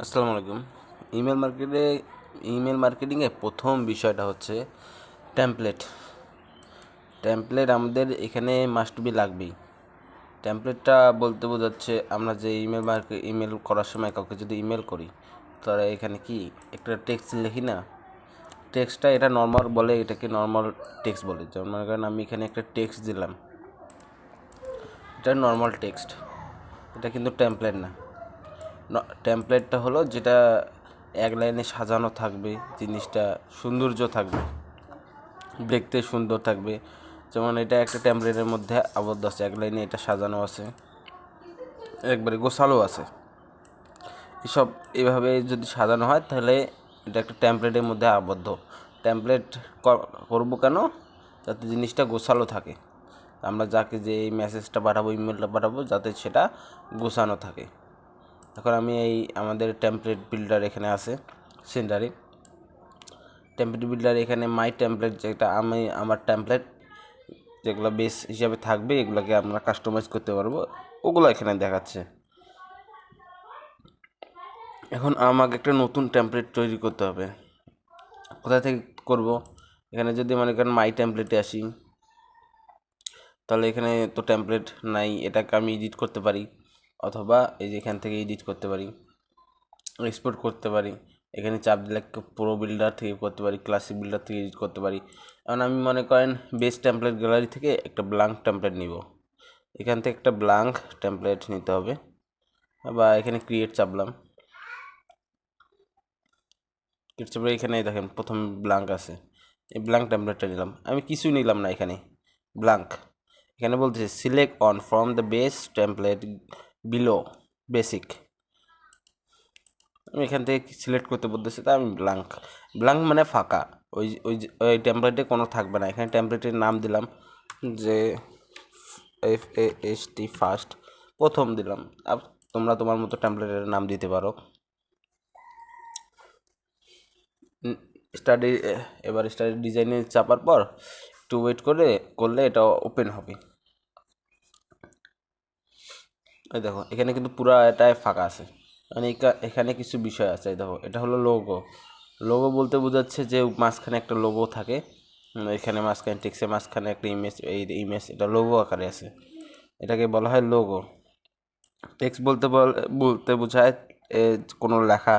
আসসালামু আলাইকুম। ইমেল মার্কেটিংয়ে প্রথম বিষয়টা হচ্ছে টেমপ্লেট। টেমপ্লেট আমাদের এখানে মাস্ট বি লাগবেই। টেমপ্লেটটা বলতে বোঝাচ্ছে আমরা যে ইমেল করার সময় কাউকে যদি ইমেল করি, তারা এখানে কি একটা টেক্সট লিখি না, টেক্সটটা এটা নর্মাল বলে, এটাকে নর্মাল টেক্সট বলে। যেমন মনে করেন আমি এখানে একটা টেক্সট দিলাম, এটা নর্মাল টেক্সট, এটা কিন্তু টেমপ্লেট না। টেমপ্লেটটা হলো যেটা এক লাইনে সাজানো থাকবে, জিনিসটা সৌন্দর্য থাকবে, দেখতে সুন্দর থাকবে। যেমন এটা একটা টেমপ্লেটের মধ্যে আবদ্ধ আছে, এক লাইনে এটা সাজানো আছে, একবারে গোছালো আছে। এসব এভাবে যদি সাজানো হয় তাহলে এটা একটা টেমপ্লেটের মধ্যে আবদ্ধ। টেমপ্লেট করবো কেন? যাতে জিনিসটা গোছালো থাকে। আমরা যাকে যে এই মেসেজটা পাঠাবো, ইমেলটা পাঠাবো, যাতে সেটা গোছানো থাকে। এখন আমি আমাদের টেমপ্লেট বিল্ডার এখানে আছে সেন্টারে। টেমপ্লেট বিল্ডার এখানে মাই টেমপ্লেট, যেটা আমার টেমপ্লেট যেগুলো বেস হিসাবে থাকবে, এগুলোকে আমরা কাস্টমাইজ করতে পারবো, ওগুলো এখানে দেখাচ্ছে। এখন আমাকে একটা নতুন টেমপ্লেট তৈরি করতে হবে। কোথা থেকে করব? এখানে যদি মনে করেন মাই টেমপ্লেটে আসি, তাহলে এখানে তো টেমপ্লেট নাই, এটাকে আমি এডিট করতে পারি, অথবা এই যে এখান থেকে এডিট করতে পারি, এক্সপোর্ট করতে পারি। এখানে চাপ দিলে প্রো বিল্ডার থেকে করতে পারি, ক্লাসিক বিল্ডার থেকে এডিট করতে পারি। এখন আমি মনে করেন বেস টেমপ্লেট গ্যালারি থেকে একটা ব্ল্যাঙ্ক টেমপ্লেট নিব। এখান থেকে একটা ব্ল্যাঙ্ক টেমপ্লেট নিতে হবে, বা এখানে ক্রিয়েট চাপলাম, ক্রিয়েট চাপলে এখানে দেখেন প্রথম ব্ল্যাঙ্ক আছে, এই ব্ল্যাঙ্ক টেমপ্লেটটা নিলাম। আমি কিছু নিলাম না, এখানে ব্ল্যাঙ্ক। এখানে বলতেছে select on from the base template below basic. আমি এখান থেকে সিলেক্ট করতে বলতেছি, তাই আমি ব্ল্যাঙ্ক মানে ফাঁকা। ওই টেমপ্লেটে কোনো থাকবে না। এখানে টেমপ্লেটের নাম দিলাম যে FAST ফার্স্ট, প্রথম দিলাম। তোমরা তোমার মতো টেমপ্লেটের নাম দিতে পারো। এবার স্টাডি ডিজাইনে চাপার পর একটু ওয়েট করলে এটা ওপেন হবে। এই দেখো এখানে কিন্তু পুরো এটাই ফাঁকা আছে, মানে এখানে কিছু বিষয় আছে। এই দেখো এটা হলো লোগো বলতে বোঝাচ্ছে যে মাঝখানে একটা লোগো থাকে। এখানে মাঝখানে টেক্সটের মাঝখানে একটা ইমেজ এটা লোগো আকারে আছে, এটাকে বলা হয় লোগো। টেক্সট বলতে বোঝায় কোনো লেখা,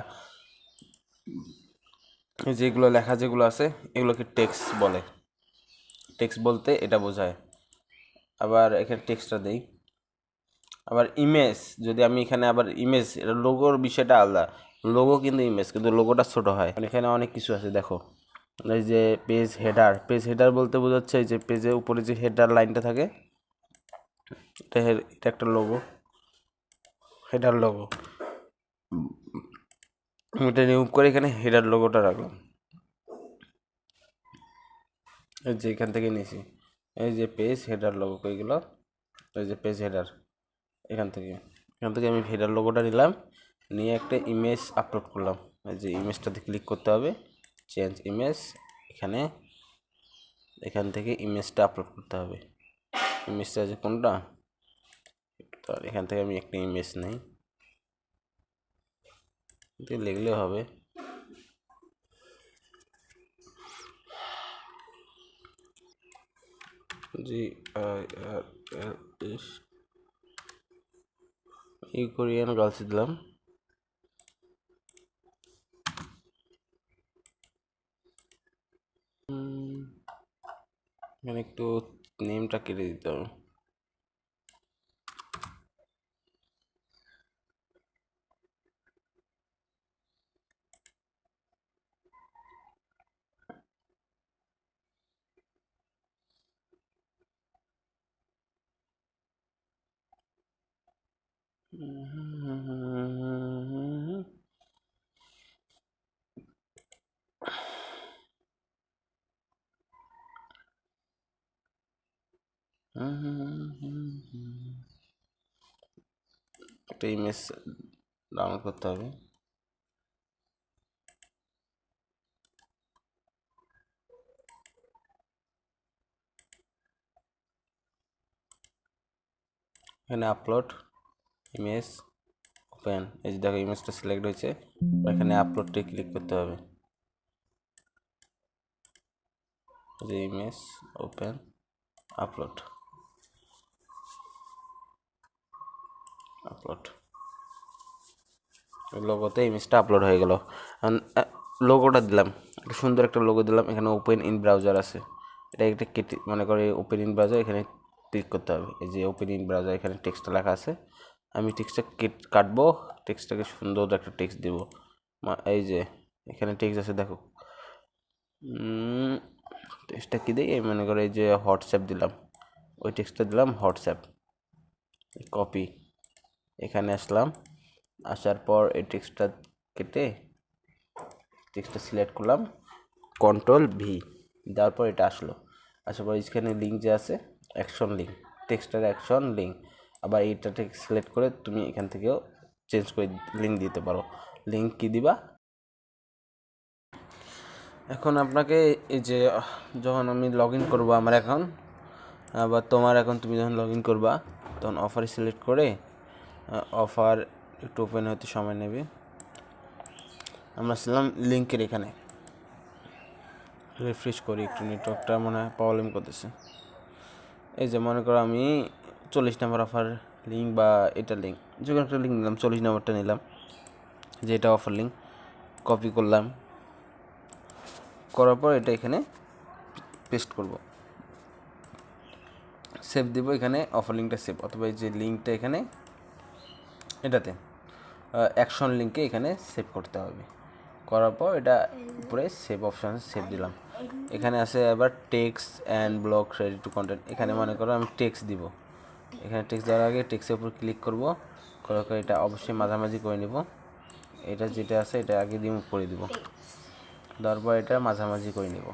যেগুলো আছে এগুলোকে টেক্সট বলে। টেক্সট বলতে এটা বোঝায়। আবার এখানে টেক্সটটা দেই। আবার ইমেজ, যদি আমি এখানে আবার ইমেজ, এটা লোগোর বিষয়টা আলাদা। লোগো কিন্তু ইমেজ, কিন্তু লোগোটা ছোট হয়। এখানে অনেক কিছু আছে দেখো। এই যে পেজ হেডার বলতে বোঝাচ্ছে এই যে পেজের উপরে যে হেডার লাইনটা থাকে, এটা একটা লোগো, হেডার লোগো। এটা রিমুভ করে এখানে হেডার লোগোটা রাখলাম। এই যে এখান থেকে নিয়েছি, এই যে পেজ হেডার লোগো এইগুলো, এই যে পেজ হেডার, এখান থেকে আমি হেডার লোগোটা নিলাম, নিয়ে একটা ইমেজ আপলোড করলাম। এই যে ইমেজটাতে ক্লিক করতে হবে, চেঞ্জ ইমেজ, এখান থেকে ইমেজটা আপলোড করতে হবে। ইমেজটা যে কোনটা, তো এখান থেকে আমি একটা ইমেজ নেই, লিখলেও হবে। GIRLS কোরিয়ান গার্লস দিলাম। এখানে একটু নেমটা কেটে দিতে হবে। একটা ইমেজ ডাউনলোড করতে হবে। এখানে আপলোড, ইমেজ ওপেন, এই যে দেখো ইমেজটা সিলেক্ট হয়েছে, এখানে আপলোডে ক্লিক করতে হবে। যে ইমেজ ওপেন আপলোড লোগোতে ইমেজটা আপলোড হয়ে গেল। লোগোটা দিলাম, একটা সুন্দর একটা লোগো দিলাম, এখানে ওপেন ইন ব্রাউজার আছে, এটা একটা কেটে মনে করে ওপেন ইন ব্রাউজার, এখানে ক্লিক করতে হবে। এই যে ওপেন ইন ব্রাউজার, এখানে টেক্সটটা লেখা আছে, আমি টেক্সটটা কাটবো, টেক্সটটাকে সুন্দর একটা টেক্সট দেবো। এই যে এখানে টেক্সট আছে দেখো, টেক্সটটা কী দিই, মনে করে এই যে হোয়াটসঅ্যাপ দিলাম, ওই টেক্সটটা দিলাম হোয়াটসঅ্যাপ, কপি, এখানে আসলাম, আসার পর এই টেক্সটটা কেটে টেক্সটটা সিলেক্ট করলাম, কন্ট্রোল V দেওয়ার পর এটা আসলো, আসার পর এখানে লিঙ্ক যে আছে অ্যাকশন লিঙ্ক, টেক্সটার অ্যাকশন লিঙ্ক, আবার এইটা সিলেক্ট করে তুমি এখান থেকেও চেঞ্জ করে লিঙ্ক দিতে পারো। লিঙ্ক কি দিবা, এখন আপনাকে এই যে যখন আমি লগ ইন করবো আমার অ্যাকাউন্ট, আবার তোমার অ্যাকাউন্ট তুমি যখন লগ ইন করবা তখন অফারে সিলেক্ট করে, অফার একটু ওপেন হতে সময় নেবে, আমরা ছিলাম লিঙ্কের এখানে, রিফ্রেশ করি একটু, নেটওয়ার্কটা মনে হয় প্রবলেম করতেছে। এই যে মনে করো আমি 40 নম্বর অফার লিঙ্ক বা এটা লিঙ্ক, যে কোনো একটা লিঙ্ক নিলাম, 40 নম্বরটা নিলাম, যে এটা অফার লিঙ্ক, কপি করলাম, করার পর এটা এখানে পেস্ট করব, সেভ দেবো, এখানে অফার লিঙ্কটা সেভ, অথবা এই যে লিঙ্কটা এখানে এটাতে অ্যাকশন লিঙ্কে এখানে সেভ করতে হবে। করার পর এটা উপরে সেভ অপশানে সেভ দিলাম, এখানে আছে আবার text and block ready to content, এখানে মনে করো আমি টেক্সট দিব, এখানে টেক্সট দেওয়ার আগে টেক্সটের উপর ক্লিক করব, করার পর এটা অবশ্যই মাঝামাঝি করে নেব, এটা যেটা আছে এটা আগে রিমুভ করে দিব, দেওয়ার পর এটা মাঝামাঝি করে নেব,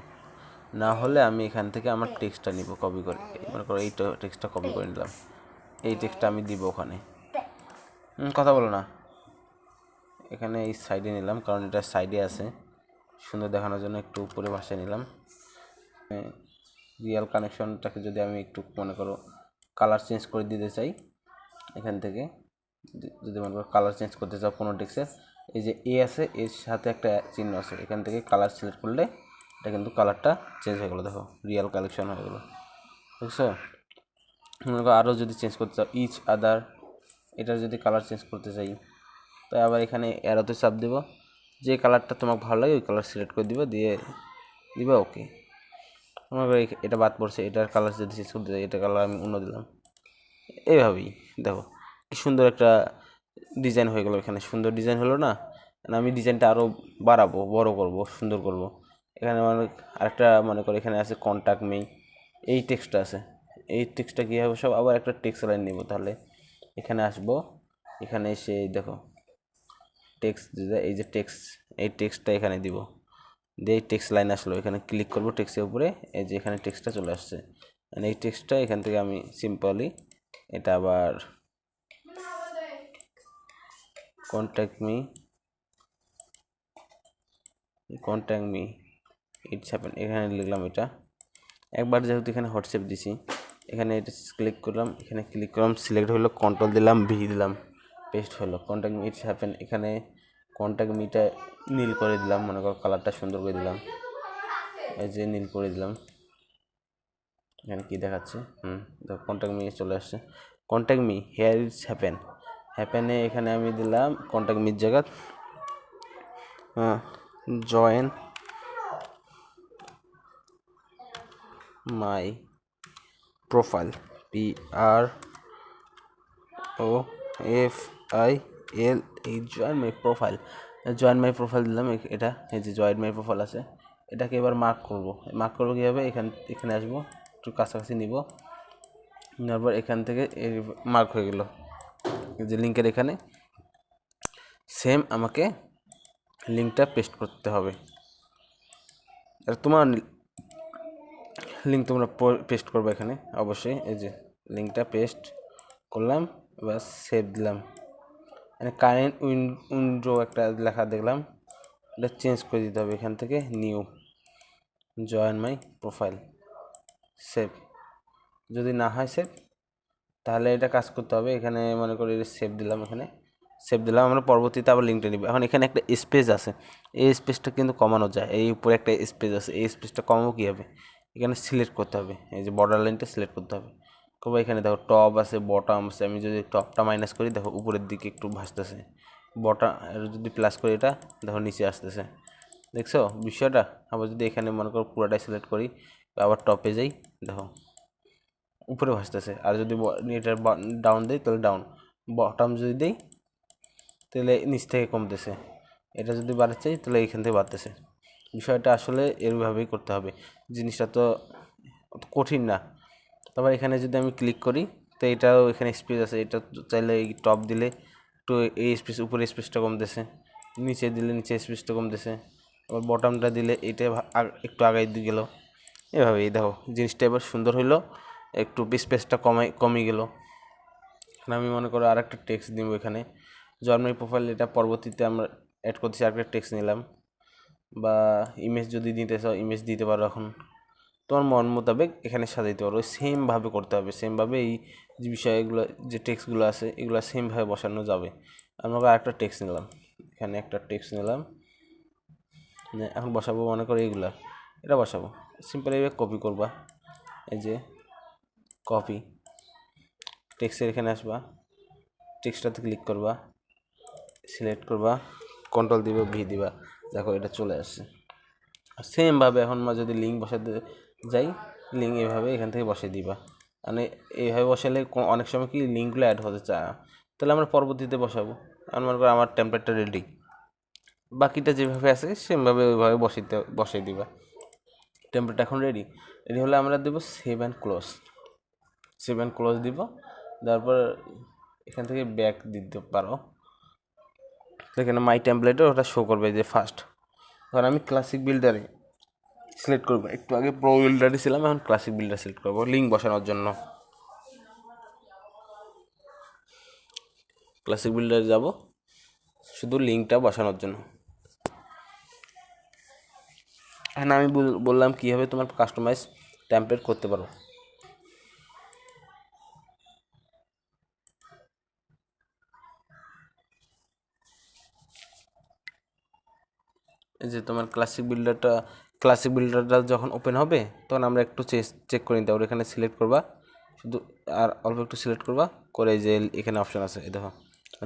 না হলে আমি এখান থেকে আমার টেক্সটটা নিব কপি করে, মনে করো এই টেক্সটটা কপি করে নিলাম, এই টেক্সটটা আমি দিব ওখানে, কথা বলো না, এখানে এই সাইডে নিলাম কারণ এটা সাইডে আছে, সুন্দর দেখানোর জন্য একটু উপরে ভাষায় নিলাম। রিয়াল কানেকশনটাকে যদি আমি একটু মনে করো কালার চেঞ্জ করে দিতে চাই, এখান থেকে যদি মনে করো কালার চেঞ্জ করতে চাও কোনো টেক্সটের, এই যে এ আছে, এর সাথে একটা চিহ্ন আছে, এখান থেকে কালার সিলেক্ট করলে এটা কিন্তু কালারটা চেঞ্জ হয়ে গেলো, দেখো রিয়াল কালেকশন হয়ে গেলো, বুঝছো? মনে করো আরও যদি চেঞ্জ করতে চাও ইচ আদার, এটার যদি কালার চেঞ্জ করতে চাই, তাই আবার এখানে অ্যারোতে চাপ দেবো, যে কালারটা তোমার ভালো লাগে ওই কালার সিলেক্ট করে দিবা, দিয়ে দিবা ওকে। মনে করো এটা বাদ পড়ছে, এটার কালার যদি চেঞ্জ করতে চাই, এটা কালার আমি অন্য দিলাম, এইভাবেই দেখো কি সুন্দর একটা ডিজাইন হয়ে গেলো, এখানে সুন্দর ডিজাইন হলো না, আমি ডিজাইনটা আরও বাড়াবো, বড় করব, সুন্দর করব। এখানে আরেকটা মনে করো এখানে আছে কন্ট্যাক্ট মি, এই টেক্সটটা আছে, এই টেক্সটটা কী হবে সব আবার একটা টেক্সট লাইন নেব, তাহলে এখানে আসবো, এখানে এসে দেখো টেক্সট, এই যে টেক্সট, এই টেক্সটটা এখানে দিব, দিয়ে এই টেক্সট লাইন আসলো, এখানে ক্লিক করব টেক্সটের উপরে, এই যে এখানে টেক্সটটা চলে আসছে, এই টেক্সটটা এখান থেকে আমি সিম্পলি এটা আবার কন্ট্যাক্ট মি ইটস হ্যাপেন এখানে লিখলাম, এটা একবার যেহেতু এখানে হোয়াটসঅ্যাপ দিছি, এখানে এটা ক্লিক করলাম, এখানে ক্লিক করলাম, সিলেক্ট হলো, কন্ট্রোল দিলাম, ভি দিলাম, পেস্ট হলো, কন্ট্যাক্ট মি ইটস হ্যাপেন, এখানে কন্ট্যাক্ট মিটা নীল করে দিলাম, মনে করো কালারটা সুন্দর করে দিলাম, এই যে নীল করে দিলাম, এখানে কী দেখাচ্ছে, দেখো কন্ট্যাক্ট মি চলে আসছে, contact me here it's happen, হ্যাপেনে এখানে আমি দিলাম কন্ট্যাক্ট মির জায়গা জয়েন মাই প্রোফাইল, PROFIL, এই join my profile, join my profile দিলাম, এটা এই যে জয়েন মাই প্রোফাইল আছে, এটাকে এবার মার্ক করবো কীভাবে, এখানে আসবো, একটু কাছাকাছি নিব, নেওয়ার পর এখান থেকে মার্ক হয়ে গেল, যে লিঙ্কের এখানে সেম আমাকে লিঙ্কটা পেস্ট করতে হবে, আর তোমার লিঙ্ক তোমরা পেস্ট করবে এখানে অবশ্যই, এই যে লিঙ্কটা পেস্ট করলাম, এবার সেভ দিলাম, মানে কারেন্ট উইন্ডো একটা লেখা দেখলাম, এটা চেঞ্জ করে দিতে হবে, এখান থেকে new join my profile, save, যদি না হয় সেভ তাহলে এটা কাজ করতে হবে। এখানে মনে করি সেভ দিলাম, এখানে সেভ দিলাম, আমরা পরবর্তীতে আবার লিঙ্কটা নিব। এখন এখানে একটা স্পেস আছে, এই স্পেসটা কিন্তু কমানো যায়, এই উপরে একটা স্পেস আছে, এই স্পেসটা কমাবো কীভাবে, এখানে সিলেক্ট করতে হবে, এই যে বর্ডার লাইনটা সিলেক্ট করতে হবে। তবে এখানে দেখো টপ আছে, বটম আছে, আমি যদি টপটা মাইনাস করি দেখো উপরের দিকে একটু ভাসতেছে, বটম যদি প্লাস করি এটা দেখো নিচে আসতেছে, দেখছো বিষয়টা। আবার যদি এখানে মনে করো পুরোটাই সিলেক্ট করি, আবার টপে যাই, দেখো উপরে ভাসতেছে। আর যদি এটার ডাউন দিই তাহলে ডাউন, বটম যদি দিই তাহলে নিচ থেকে কমতেছে, এটা যদি বাড়াতে চাই তাহলে এইখান থেকে বাড়তেছে। বিষয়টা আসলে এরভাবেই করতে হবে, জিনিসটা তো অত কঠিন না। তারপর এখানে যদি আমি ক্লিক করি তো এটাও এখানে স্পেস আছে, এটা চাইলে এই টপ দিলে একটু এই স্পেস উপরে স্পেসটা কমতেছে, নিচে দিলে নিচে স্পেসটা কমতেছে, আবার বটমটা দিলে এটা একটু আগাই দিয়ে গেল, এভাবে। এই দেখো জিনিসটা এবার সুন্দর হইলো, একটু স্পেসটা কমে গেল। এখন আমি মনে করো আর একটা টেক্সট দিব এখানে, জন্মের প্রোফাইল, এটা পরবর্তীতে আমরা অ্যাড করতেছি, আর একটা টেক্সট নিলাম, বা ইমেজ যদি দিতে চাও ইমেজ দিতে পারো, এখন তোমার মন মোতাবেক এখানে সাজাইতে পারো। সেমভাবে করতে হবে, সেমভাবে এই যে বিষয়গুলো যে টেক্সটগুলো আছে এগুলো সেমভাবে বসানো যাবে। আমরা আরেকটা টেক্সট নিলাম, এখানে একটা টেক্সট নিলাম, এখন বসাবো মনে করো এইগুলা, এটা বসাবো সিম্পল, এইভাবে কপি করবা, এই যে কপি, টেক্সটের এখানে আসবা, টেক্সটটাতে ক্লিক করবা, সিলেক্ট করবা, কন্ট্রোল দিবা, ভি দিবা, দেখো এটা চলে আসছে। সেমভাবে এখন যদি লিঙ্ক বসাতে যাই, লিঙ্ক এভাবে এখান থেকে বসিয়ে দিবা, মানে এইভাবে বসালে অনেক সময় কি লিঙ্কগুলো অ্যাড হতে চায় না, তাহলে আমরা পরবর্তীতে বসাবো। আমি মনে করো আমার টেমপ্লেটটা রেডি, বাকিটা যেভাবে আছে সেমভাবে ওইভাবে বসিয়ে দিবা। টেমপ্লেট এখন রেডি হলে আমরা দেবো save and close, save and close দিব। তারপর এখান থেকে ব্যাক দিতে পারো, এখানে মাই টেমপ্লেটে ওটা শো করবে যে ফার্স্ট। কারণ আমি ক্লাসিক বিল্ডারে সিলেক্ট করবো, একটু আগে প্রো বিল্ডারে ছিলাম, এখন ক্লাসিক বিল্ডার সিলেক্ট করবো লিঙ্ক বসানোর জন্য। ক্লাসিক বিল্ডারে যাব শুধু লিঙ্কটা বসানোর জন্য। এখন আমি বললাম কীভাবে তোমার কাস্টমাইজ টেমপ্লেট করতে পারো। এই যে তোমার ক্লাসিক বিল্ডারটা যখন ওপেন হবে তখন আমরা একটু চেক করে নিতে পারবো, এখানে সিলেক্ট করবা শুধু, আর অল্প একটু সিলেক্ট করবা করে, যে এখানে অপশান আছে এই দেখো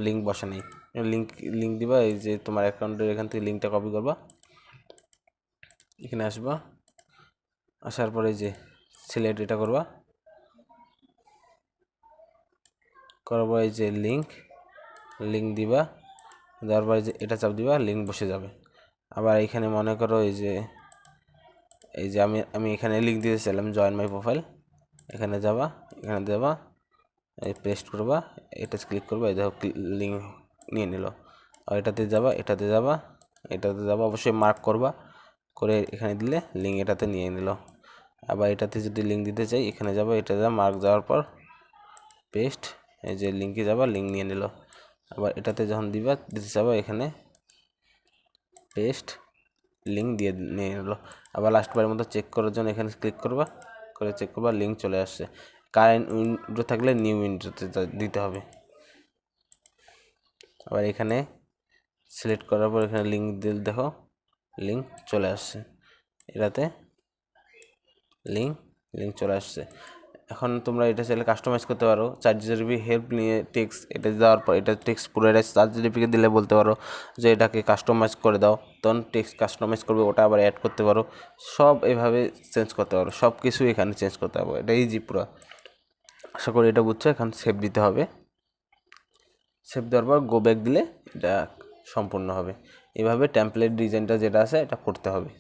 লিঙ্ক বসা নেই, লিঙ্ক দিবা, এই যে তোমার অ্যাকাউন্টের এখান থেকে লিঙ্কটা কপি করবা, এখানে আসবা, আসার পরে যে সিলেক্ট এটা করবা, করার পরে এই যে লিঙ্ক দিবা, দেওয়ার পরে যে এটা চাপ দিবা, লিঙ্ক বসে যাবে। আবার এখানে মনে করো এই যে আমি এখানে লিঙ্ক দিতে চাইলাম জয়েন মাই প্রোফাইল, এখানে যাবা, এখানে দেবা, এই পেস্ট করবা, এটা ক্লিক করবা, এই দেখো লিঙ্ক নিয়ে নিল। আর এটাতে যাবা, অবশ্যই মার্ক করবা, করে এখানে দিলে লিঙ্ক এটাতে নিয়ে নিল। আবার এটাতে যদি লিঙ্ক দিতে চাই এখানে যাবা, এটা মার্ক যাওয়ার পর পেস্ট, এই যে লিঙ্কে যাবা, লিঙ্ক নিয়ে নিল। আবার এটাতে যখন দিতে যাবা এখানে পেস্ট, লিঙ্ক দিয়ে নিয়ে নিল। আবার লাস্টবারের মতো চেক করার জন্য এখানে ক্লিক করবা, করে চেক করবা, লিঙ্ক চলে আসছে। কারেন্ট উইন্ডো থাকলে নিউ উইন্ডোতে দিতে হবে। আবার এখানে সিলেক্ট করার পর এখানে লিঙ্ক দিলে দেখো লিঙ্ক চলে আসছে, এটাতে লিঙ্ক চলে আসছে। এখন তোমরা এটা চাইলে কাস্টমাইজ করতে পারো, ChatGPT হেল্প নিয়ে টেক্সট এটা দেওয়ার পর এটা টেক্সট পুরো এটা ChatGPTকে দিলে বলতে পারো যে এটাকে কাস্টমাইজ করে দাও, তখন টেক্সট কাস্টমাইজ করবে, ওটা আবার অ্যাড করতে পারো, সব এভাবে চেঞ্জ করতে পারো, সব কিছু এখানে চেঞ্জ করতে পারবো, এটা ইজি পুরো। আশা করি এটা বুঝছো। এখন সেভ দিতে হবে, সেভ দেওয়ার পর গো ব্যাক দিলে এটা সম্পূর্ণ হবে। এভাবে টেমপ্লেট ডিজাইনটা যেটা আছে এটা করতে হবে।